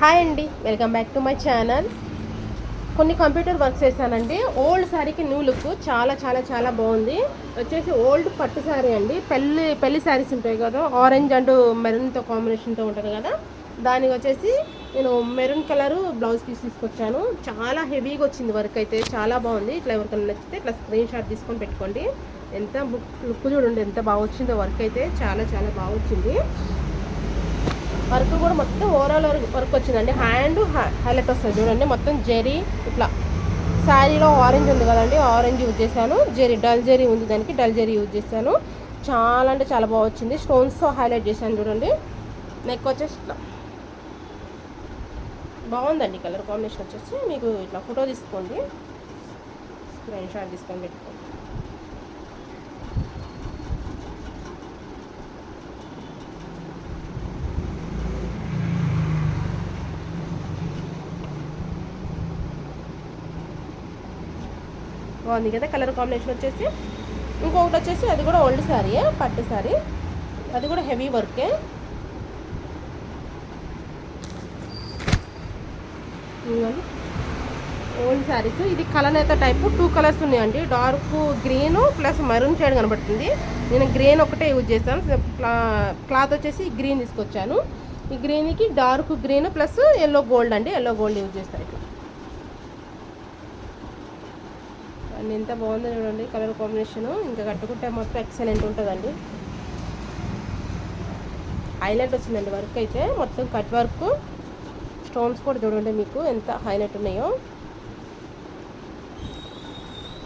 Hi అండి, welcome back to my channel. కొన్ని computer works చేశానండి. ఓల్డ్ శారీకి న్యూ లుక్ చాలా చాలా చాలా బాగుంది. వచ్చేసి ఓల్డ్ పట్టు శారీ అండి. పెళ్లి శారీస్ ఉంటాయి కదా, ఆరెంజ్ అండ్ మెరూన్తో కాంబినేషన్తో ఉంటుంది కదా, దానికి వచ్చేసి నేను మెరూన్ కలర్ బ్లౌజ్ పీస్ తీసుకొచ్చాను. చాలా హెవీగా వచ్చింది వర్క్ అయితే, చాలా బాగుంది. ఇట్లా ఎవరికైనా నచ్చితే ఇట్లా స్క్రీన్ షాట్ తీసుకొని పెట్టుకోండి. ఎంత లుక్ చూడండి, ఎంత బాగా వచ్చిందో వర్క్ అయితే, చాలా చాలా బాగా వచ్చింది. వర్క్ కూడా మొత్తం ఓవరాల్ వర్క్ వచ్చిందండి. హ్యాండ్ హైలైట్ వస్తుంది చూడండి, మొత్తం జెరీ ఇట్లా. శారీలో ఆరెంజ్ ఉంది కదండి, ఆరెంజ్ యూజ్ చేశాను. డల్ జెరీ ఉంది, దానికి డల్ జెరీ యూజ్ చేశాను. చాలా అంటే చాలా బాగా వచ్చింది. స్టోన్స్తో హైలైట్ చేశాను చూడండి. నెక్ వచ్చేసి ఇట్లా బాగుందండి. కలర్ కాంబినేషన్ వచ్చేసి మీకు ఇట్లా ఫోటో తీసుకోండి, స్క్రీన్ షాట్ తీసుకొని పెట్టుకోండి. బాగుంది కదా కలర్ కాంబినేషన్ వచ్చేసి. ఇంకొకటి వచ్చేసి అది కూడా ఓల్డ్ శారీయే, పట్టు శారీ, అది కూడా హెవీ వర్కే. ఓల్డ్ శారీస్, ఇది కలనేత టైపు. 2 కలర్స్ ఉన్నాయండి, dark green plus maroon shade కనబడుతుంది. నేను గ్రీన్ ఒకటే యూజ్ చేశాను. క్లాత్ వచ్చేసి గ్రీన్ తీసుకొచ్చాను. ఈ గ్రీన్కి dark green plus yellow gold అండి, ఎల్లో గోల్డ్ యూజ్ చేస్తాను. ఇట్లా అండ్ ఎంత బాగుందో చూడండి కలర్ కాంబినేషను. ఇంకా కట్టుకుంటే మొత్తం ఎక్సలెంట్ ఉంటుందండి. హైలైట్ వచ్చిందండి వర్క్ అయితే, మొత్తం కట్ వర్క్. స్టోన్స్ కూడా చూడండి మీకు ఎంత హైలైట్ ఉన్నాయో.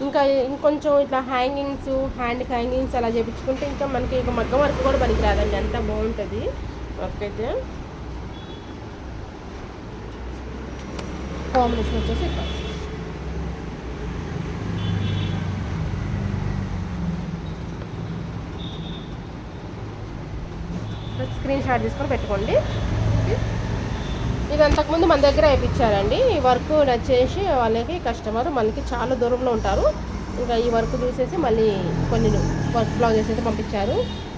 ఇంకా ఇంకొంచెం ఇట్లా హ్యాంగింగ్స్, హ్యాండ్కి హ్యాంగింగ్స్ అలా చేయించుకుంటే ఇంకా మనకి ఇక మగ్గం వర్క్ కూడా పనికి రాదండి, అంత బాగుంటుంది వర్క్ అయితే. కాంబినేషన్ వచ్చేసి ఇక్కడ స్క్రీన్ షాట్ తీసుకొని పెట్టుకోండి. ఇది అంతకుముందు మన దగ్గర వేయించారండి. ఈ వర్క్ నచ్చేసి వాళ్ళకి కస్టమర్ మనకి చాలా దూరంలో ఉంటారు, ఇంకా ఈ వర్క్ చూసేసి మళ్ళీ కొన్ని వర్క్ బ్లౌజెస్ అయితే పంపించారు.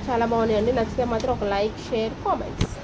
చాలా బాగున్నాయండి. నచ్చితే మాత్రం ఒక లైక్, షేర్, కామెంట్స్.